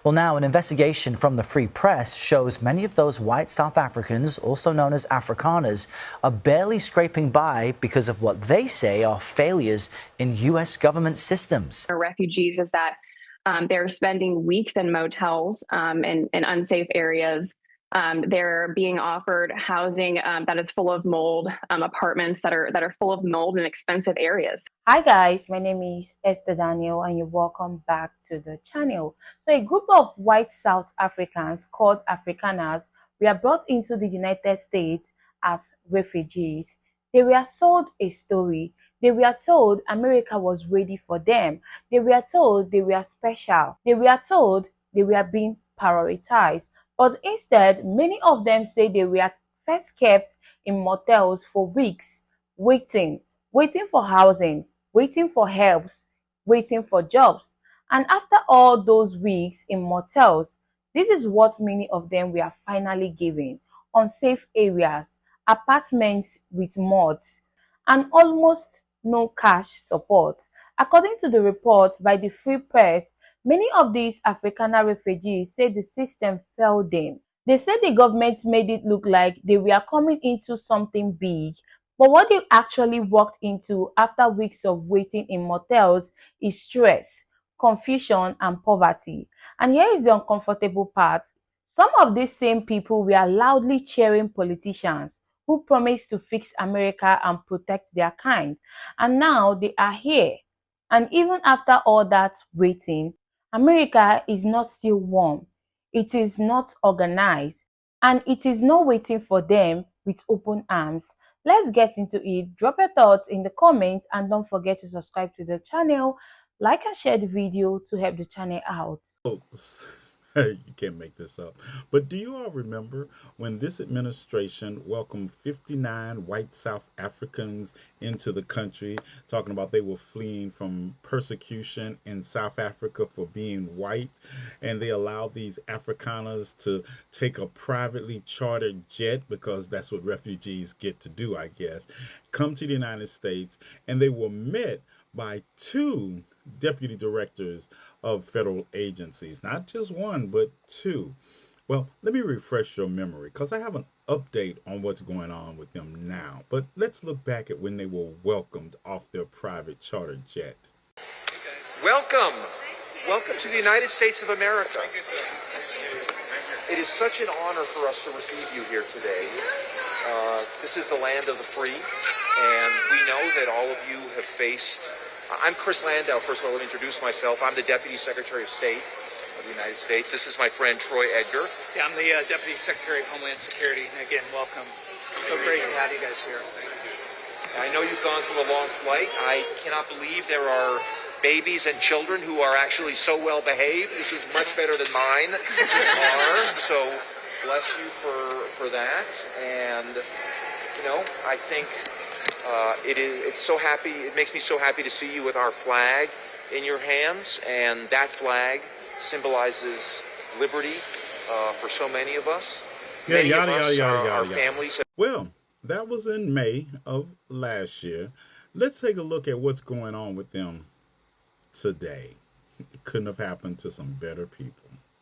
Well, now an investigation from the Free Press shows many of those white South Africans, also known as Afrikaners, are barely scraping by because of what they say are failures in U.S. government systems. Refugees is that they're spending weeks in motels in unsafe areas. They're being offered housing that is full of mold, apartments that are full of mold in expensive areas. Hi guys, my name is Esther Daniel and you're welcome back to the channel. So a group of white South Africans called Afrikaners were brought into the United States as refugees. They were sold a story. They were told America was ready for them. They were told they were special. They were told they were being prioritized. But instead, many of them say they were first kept in motels for weeks, waiting for housing, waiting for helps, waiting for jobs. And after all those weeks in motels, this is what many of them were finally given: unsafe areas, apartments with mods, and almost no cash support. According to the report by the Free Press, many of these Afrikaner refugees say the system failed them. They say the government made it look like they were coming into something big, but what they actually walked into after weeks of waiting in motels is stress, confusion, and poverty. And here is the uncomfortable part. Some of these same people were loudly cheering politicians who promised to fix America and protect their kind. And now they are here. And even after all that waiting, America is not still warm. It is not organized. And it is not waiting for them with open arms. Let's get into it. Drop your thoughts in the comments and don't forget to subscribe to the channel. Like and share the video to help the channel out. You can't make this up. But do you all remember when this administration welcomed 59 white South Africans into the country, talking about they were fleeing from persecution in South Africa for being white, and they allowed these Afrikaners to take a privately chartered jet, because that's what refugees get to do, I guess, come to the United States, and they were met by two deputy directors of federal agencies, not just one, but two. Well, let me refresh your memory, because I have an update on what's going on with them now. But let's look back at when they were welcomed off their private charter jet. Welcome. Welcome to the United States of America. It is such an honor for us to receive you here today. This is the land of the free, and we know that all of you have faced... I'm Chris Landau. First of all, let me introduce myself. I'm the Deputy Secretary of State of the United States. This is my friend Troy Edgar. Yeah, I'm the Deputy Secretary of Homeland Security. Again, welcome. So great to have you guys here. I know you've gone through a long flight. I cannot believe there are babies and children who are actually so well behaved. This is much better than mine are. So bless you for that. And, you know, I think... It makes me so happy to see you with our flag in your hands, and that flag symbolizes liberty for so many of us. Many of us, our families. Well, that was in May of last year. Let's take a look at what's going on with them today. It couldn't have happened to some better people.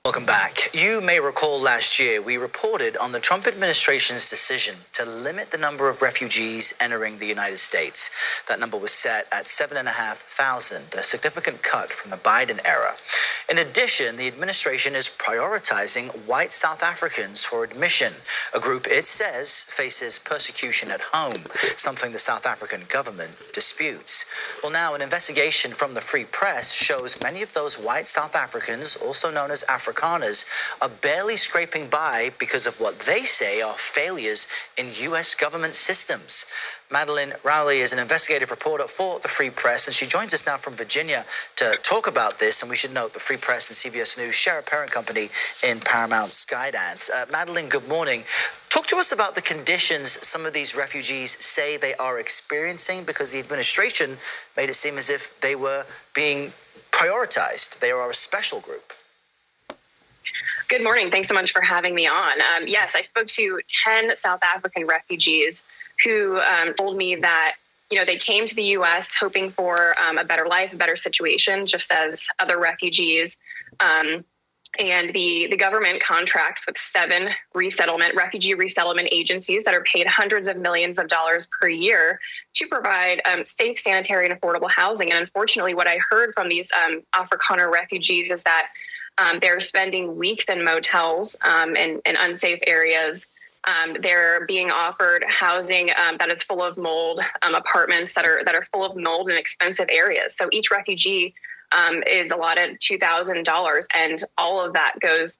Welcome back. You may recall last year we reported on the Trump administration's decision to limit the number of refugees entering the United States. That number was set at 7,500, a significant cut from the Biden era. In addition, the administration is prioritizing white South Africans for admission, a group it says faces persecution at home, something the South African government disputes. Well, now an investigation from the Free Press shows many of those white South Africans, also known as Afrikaners, are barely scraping by because of what they say are failures in U.S. government systems. Madeline Rowley is an investigative reporter for the Free Press, and she joins us now from Virginia to talk about this. And we should note the Free Press and CBS News share a parent company in Paramount Skydance. Madeline, good morning. Talk to us about the conditions some of these refugees say they are experiencing, because the administration made it seem as if they were being prioritized. They are a special group. Good morning. Thanks so much for having me on. Yes, I spoke to 10 South African refugees who told me that, they came to the U.S. hoping for a better life, a better situation, just as other refugees And the government contracts with 7 refugee resettlement agencies that are paid hundreds of millions of dollars per year to provide safe, sanitary, and affordable housing. And unfortunately, what I heard from these Afrikaner refugees is that they're spending weeks in motels in unsafe areas. They're being offered housing that is full of mold, apartments that are full of mold in expensive areas. So each refugee is allotted $2,000, and all of that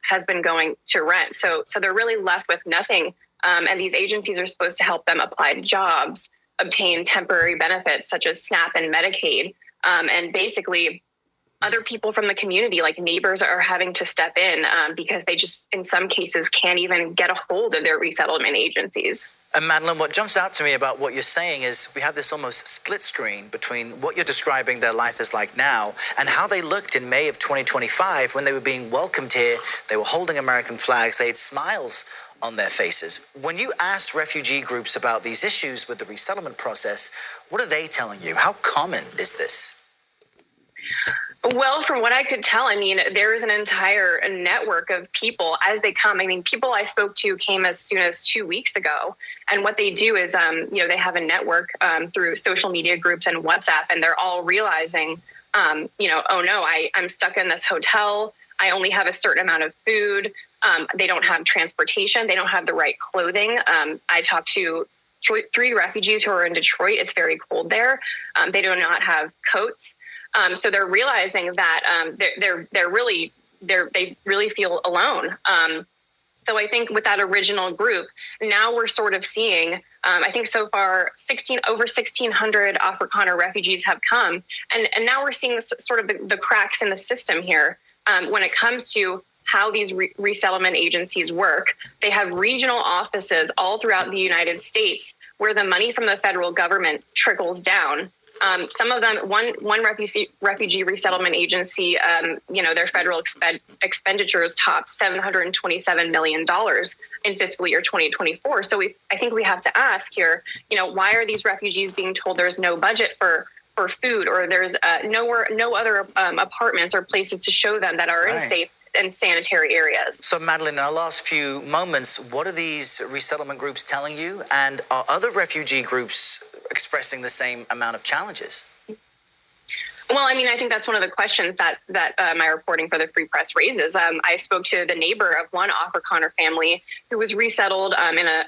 has been going to rent. So they're really left with nothing. And these agencies are supposed to help them apply to jobs, obtain temporary benefits such as SNAP and Medicaid, and basically other people from the community, like neighbors, are having to step in because they just, in some cases, can't even get a hold of their resettlement agencies. And Madeline, what jumps out to me about what you're saying is we have this almost split screen between what you're describing their life is like now and how they looked in May of 2025 when they were being welcomed here. They were holding American flags. They had smiles on their faces. When you asked refugee groups about these issues with the resettlement process, what are they telling you? How common is this? Well, from what I could tell, I mean, there is an entire network of people as they come. I mean, people I spoke to came as soon as 2 weeks ago. And what they do is, they have a network through social media groups and WhatsApp, and they're all realizing, oh no, I'm stuck in this hotel. I only have a certain amount of food. They don't have transportation. They don't have the right clothing. I talked to 3 refugees who are in Detroit. It's very cold there. They do not have coats. So they're realizing that they really feel alone. So I think with that original group, now we're sort of seeing, I think so far, over 1,600 Afrikaner refugees have come. And now we're seeing sort of the cracks in the system here when it comes to how these resettlement agencies work. They have regional offices all throughout the United States where the money from the federal government trickles down. Some of them, one refugee resettlement agency, their federal expenditures topped $727 million in fiscal year 2024. So I think we have to ask here, why are these refugees being told there's no budget for food, or there's no other apartments or places to show them that are in safe and sanitary areas? So Madeline, in our last few moments, what are these resettlement groups telling you? And are other refugee groups expressing the same amount of challenges? Well, I mean, I think that's one of the questions that my reporting for the Free Press raises. I spoke to the neighbor of one Afrikaner family who was resettled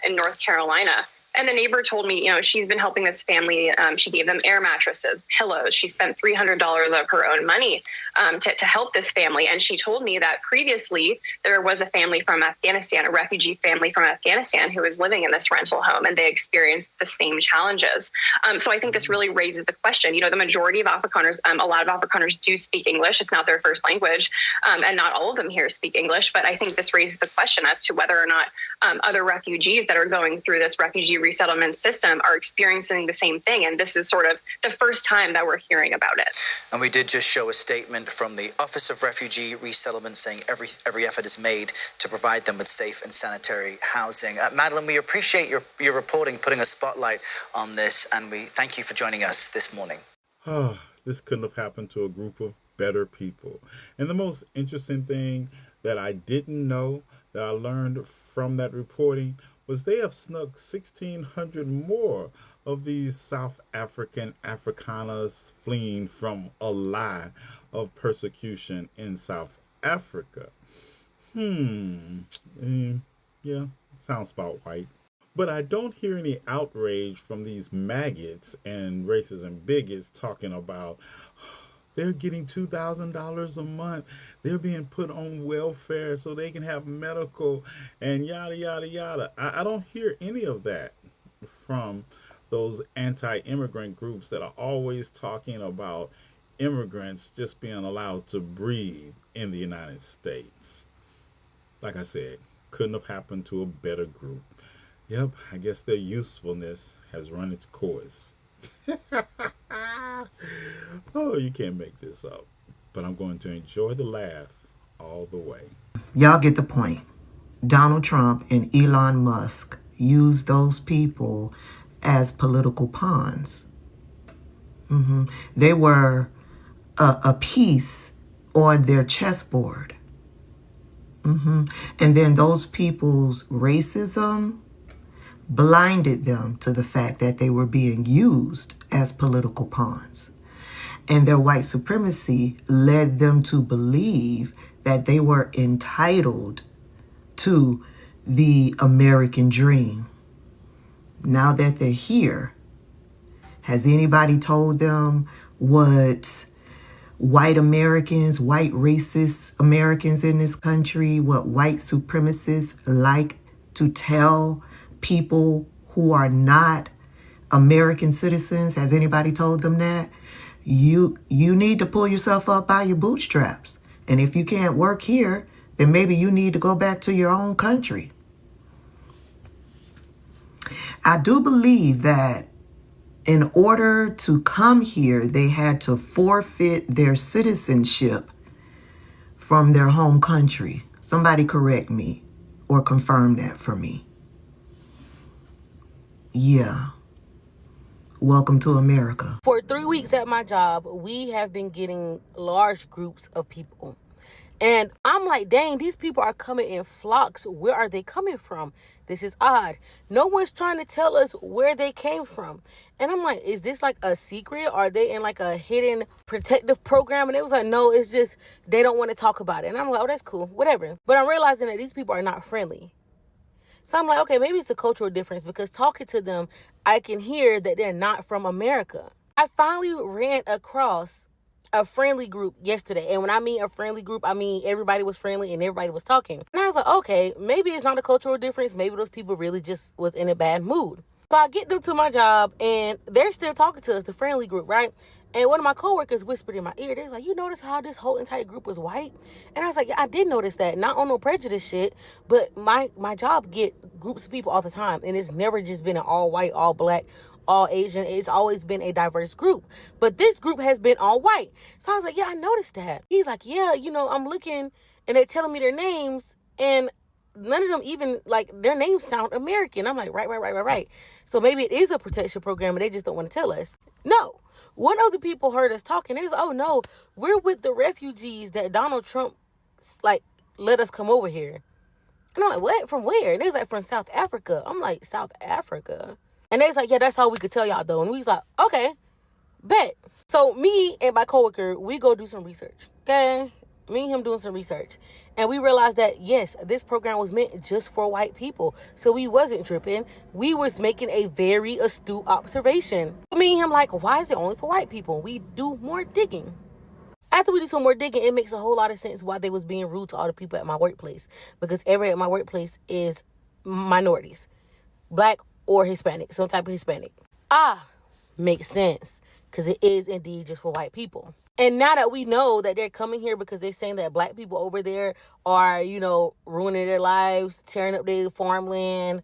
in North Carolina. And the neighbor told me, she's been helping this family. She gave them air mattresses, pillows. She spent $300 of her own money to help this family. And she told me that previously there was a family from Afghanistan, a refugee family from Afghanistan who was living in this rental home, and they experienced the same challenges. So I think this really raises the question. The majority of Afrikaners, a lot of Afrikaners do speak English. It's not their first language, and not all of them here speak English. But I think this raises the question as to whether or not other refugees that are going through this refugee resettlement system are experiencing the same thing. And this is sort of the first time that we're hearing about it. And we did just show a statement from the Office of Refugee Resettlement saying every effort is made to provide them with safe and sanitary housing. Madeline, we appreciate your reporting, putting a spotlight on this, and we thank you for joining us this morning. This couldn't have happened to a group of better people. And the most interesting thing that I didn't know that I learned from that reporting was they have snuck 1,600 more of these South African Afrikaners fleeing from a lie of persecution in South Africa. Yeah, sounds about right. But I don't hear any outrage from these maggots and racists and bigots talking about they're getting $2,000 a month. They're being put on welfare so they can have medical and yada, yada, yada. I don't hear any of that from those anti-immigrant groups that are always talking about immigrants just being allowed to breathe in the United States. Like I said, couldn't have happened to a better group. Yep, I guess their usefulness has run its course. Oh, you can't make this up. But I'm going to enjoy the laugh all the way. Y'all get the point. Donald Trump and Elon Musk use those people as political pawns. They were a piece on their chessboard. And then those people's racism blinded them to the fact that they were being used as political pawns. And their white supremacy led them to believe that they were entitled to the American dream. Now that they're here, has anybody told them what white Americans, white racist Americans in this country, what white supremacists like to tell people who are not American citizens? Has anybody told them that? You need to pull yourself up by your bootstraps. And if you can't work here, then maybe you need to go back to your own country. I do believe that in order to come here, they had to forfeit their citizenship from their home country. Somebody correct me or confirm that for me. Yeah. Welcome to America. For 3 weeks at my job, we have been getting large groups of people. And I'm like, dang, these people are coming in flocks. Where are they coming from? This is odd. No one's trying to tell us where they came from. And I'm like, is this like a secret? Are they in like a hidden protective program? And it was like, no, it's just they don't want to talk about it. And I'm like, oh, that's cool, whatever. But I'm realizing that these people are not friendly. So I'm like, okay, maybe it's a cultural difference, because talking to them, I can hear that they're not from America. I finally ran across a friendly group yesterday. And when I mean a friendly group, I mean everybody was friendly and everybody was talking. And I was like, okay, maybe it's not a cultural difference. Maybe those people really just was in a bad mood. So I get them to my job and they're still talking to us, the friendly group, right? And one of my coworkers whispered in my ear, they was like, you notice how this whole entire group was white? And I was like, yeah, I did notice that. Not on no prejudice shit, but my job get groups of people all the time. And it's never just been an all white, all black, all Asian. It's always been a diverse group. But this group has been all white. So I was like, yeah, I noticed that. He's like, yeah, I'm looking and they're telling me their names and none of them even, like, their names sound American. I'm like, right. So maybe it is a protection program and they just don't want to tell us. No. One of the people heard us talking. They was, oh no, we're with the refugees that Donald Trump, like, let us come over here. And I'm like, what? From where? And they was like, from South Africa. I'm like, South Africa? And they was like, yeah, that's all we could tell y'all though. And we was like, okay, bet. So me and my coworker, we go do some research, okay? Me and him doing some research. And we realized that, yes, this program was meant just for white people. So we wasn't tripping. We was making a very astute observation. Me and him like, why is it only for white people? We do more digging. After we do some more digging, it makes a whole lot of sense why they was being rude to all the people at my workplace. Because everybody at my workplace is minorities. Black or Hispanic. Some type of Hispanic. Makes sense. Because it is indeed just for white people. And now that we know that they're coming here because they're saying that black people over there are, ruining their lives, tearing up their farmland,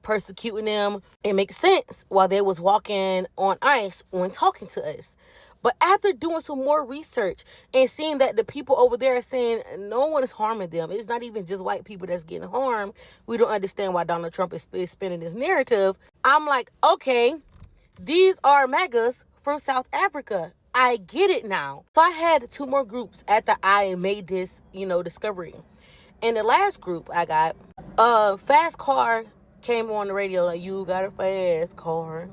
persecuting them, it makes sense why they was walking on ice when talking to us. But after doing some more research and seeing that the people over there are saying no one is harming them, it's not even just white people that's getting harmed, we don't understand why Donald Trump is spinning this narrative. I'm like, okay, these are MAGAs from South Africa. I get it now. So I had 2 more groups after I made this, discovery. In the last group I got, Fast Car came on the radio like, you got a fast car.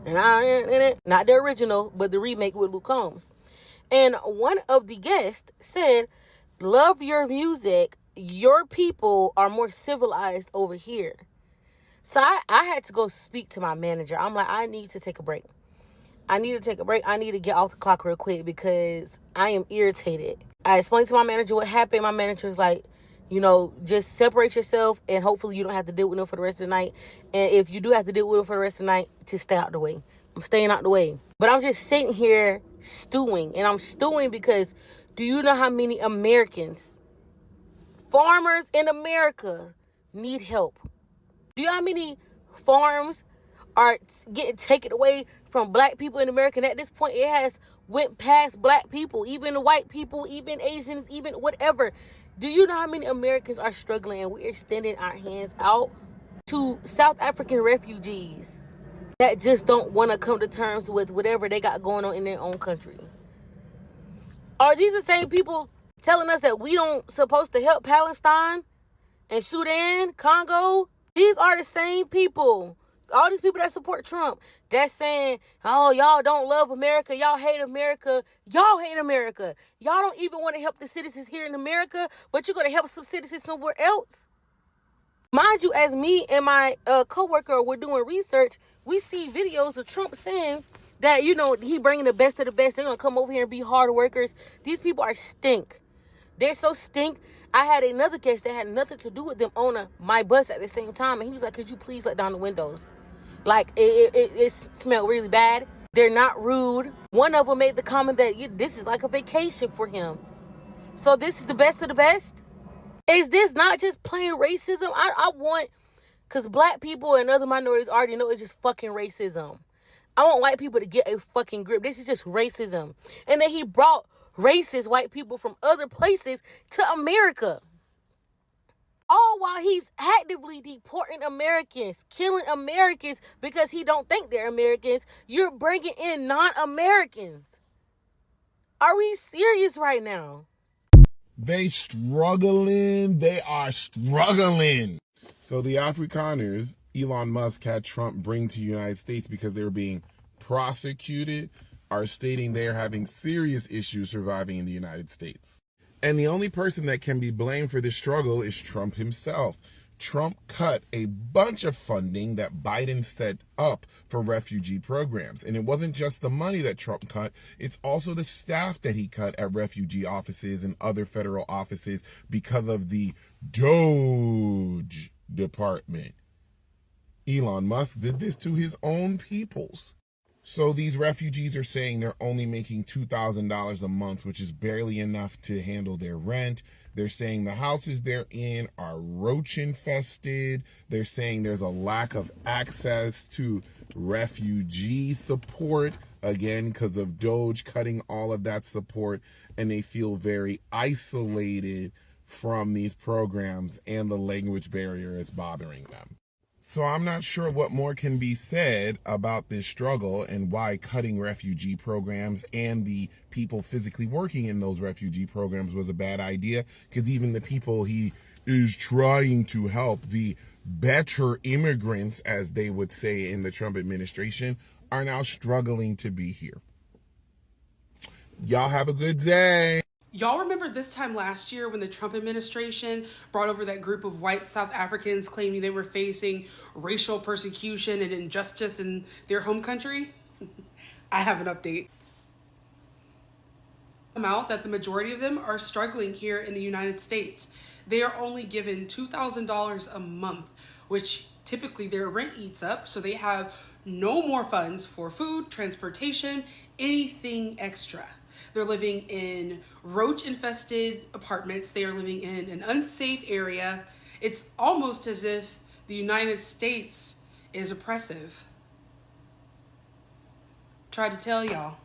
And I in it, not the original, but the remake with Luke Combs. And one of the guests said, love your music. Your people are more civilized over here. So I had to go speak to my manager. I'm like, I need to take a break. I need to take a break. I need to get off the clock real quick because I am irritated. I explained to my manager what happened. My manager was like, just separate yourself and hopefully you don't have to deal with them for the rest of the night. And if you do have to deal with them for the rest of the night, just stay out the way. I'm staying out the way. But I'm just sitting here stewing. And I'm stewing because do you know how many Americans, farmers in America, need help? Do you know how many farms are getting taken away from black people in America? And at this point, it has went past black people, even the white people, even Asians, even whatever. Do you know how many Americans are struggling and we're extending our hands out to South African refugees that just don't want to come to terms with whatever they got going on in their own country? Are these the same people telling us that we don't supposed to help Palestine and Sudan, Congo. These are the same people. All these people that support Trump, that's saying, oh, y'all don't love America. Y'all hate America. Y'all hate America. Y'all don't even want to help the citizens here in America, but you're going to help some citizens somewhere else. Mind you, as me and my coworker were doing research, we see videos of Trump saying that, you know, he bringing the best of the best. They're going to come over here and be hard workers. These people are stink. They're so stink. I had another guest that had nothing to do with them on my bus at the same time. And he was like, could you please let down the windows? Like, it smelled really bad. They're not rude. One of them made the comment that this is like a vacation for him. So this is the best of the best? Is this not just plain racism? I want, because black people and other minorities already know it's just fucking racism. I want white people to get a fucking grip. This is just racism. And then he brought racist white people from other places to America. All while he's actively deporting Americans, killing Americans because he don't think they're Americans. You're bringing in non-Americans. Are we serious right now? They struggling. They are struggling. So the Afrikaners, Elon Musk had Trump bring to the United States because they were being prosecuted, are stating they are having serious issues surviving in the United States. And the only person that can be blamed for this struggle is Trump himself. Trump cut a bunch of funding that Biden set up for refugee programs. And it wasn't just the money that Trump cut, it's also the staff that he cut at refugee offices and other federal offices because of the Doge department. Elon Musk did this to his own peoples. So these refugees are saying they're only making $2,000 a month, which is barely enough to handle their rent. They're saying the houses they're in are roach infested. They're saying there's a lack of access to refugee support, again, because of Doge cutting all of that support. And they feel very isolated from these programs, and the language barrier is bothering them. So I'm not sure what more can be said about this struggle and why cutting refugee programs and the people physically working in those refugee programs was a bad idea, because even the people he is trying to help, the better immigrants, as they would say in the Trump administration, are now struggling to be here. Y'all have a good day. Y'all remember this time last year when the Trump administration brought over that group of white South Africans claiming they were facing racial persecution and injustice in their home country? I have an update. Out that the majority of them are struggling here in the United States. They are only given $2,000 a month, which typically their rent eats up, so they have no more funds for food, transportation, anything extra. They're living in roach-infested apartments. They are living in an unsafe area. It's almost as if the United States is oppressive. Tried to tell y'all.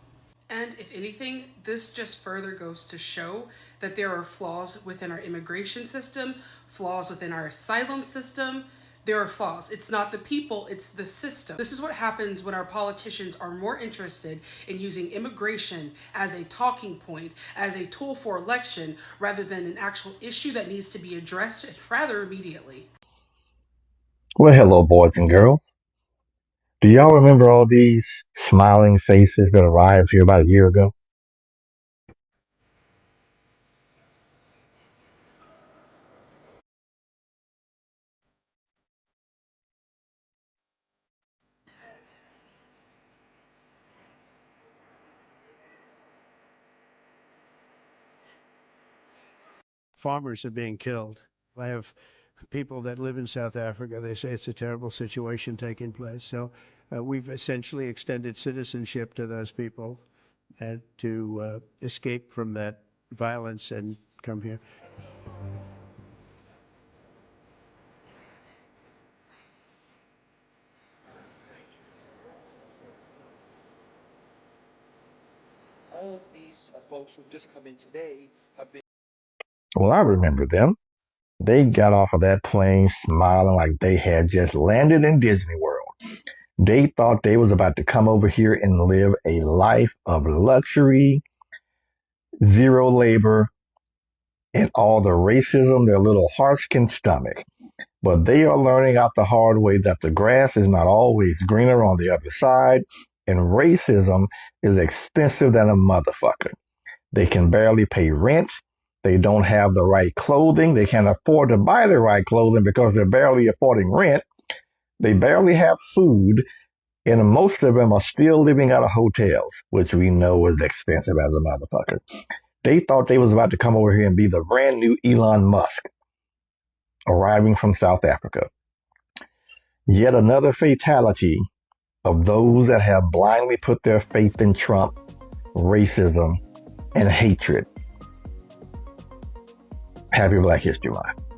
And if anything, this just further goes to show that there are flaws within our immigration system, flaws within our asylum system. There are flaws. It's not the people, it's the system. This is what happens when our politicians are more interested in using immigration as a talking point, as a tool for election, rather than an actual issue that needs to be addressed rather immediately. Well, hello, boys and girls. Do y'all remember all these smiling faces that arrived here about a year ago? Farmers are being killed. I have people that live in South Africa. They say it's a terrible situation taking place. So we've essentially extended citizenship to those people and to escape from that violence and come here. All of these folks who've just come in today have been. Well, I remember them. They got off of that plane smiling like they had just landed in Disney World. They thought they was about to come over here and live a life of luxury, zero labor, and all the racism their little hearts can stomach. But they are learning out the hard way that the grass is not always greener on the other side, and racism is expensive than a motherfucker. They can barely pay rent. They don't have the right clothing. They can't afford to buy the right clothing because they're barely affording rent. They barely have food, and most of them are still living out of hotels, which we know is expensive as a motherfucker. They thought they was about to come over here and be the brand new Elon Musk, arriving from South Africa. Yet another fatality of those that have blindly put their faith in Trump, racism, and hatred. Happy Black History Month.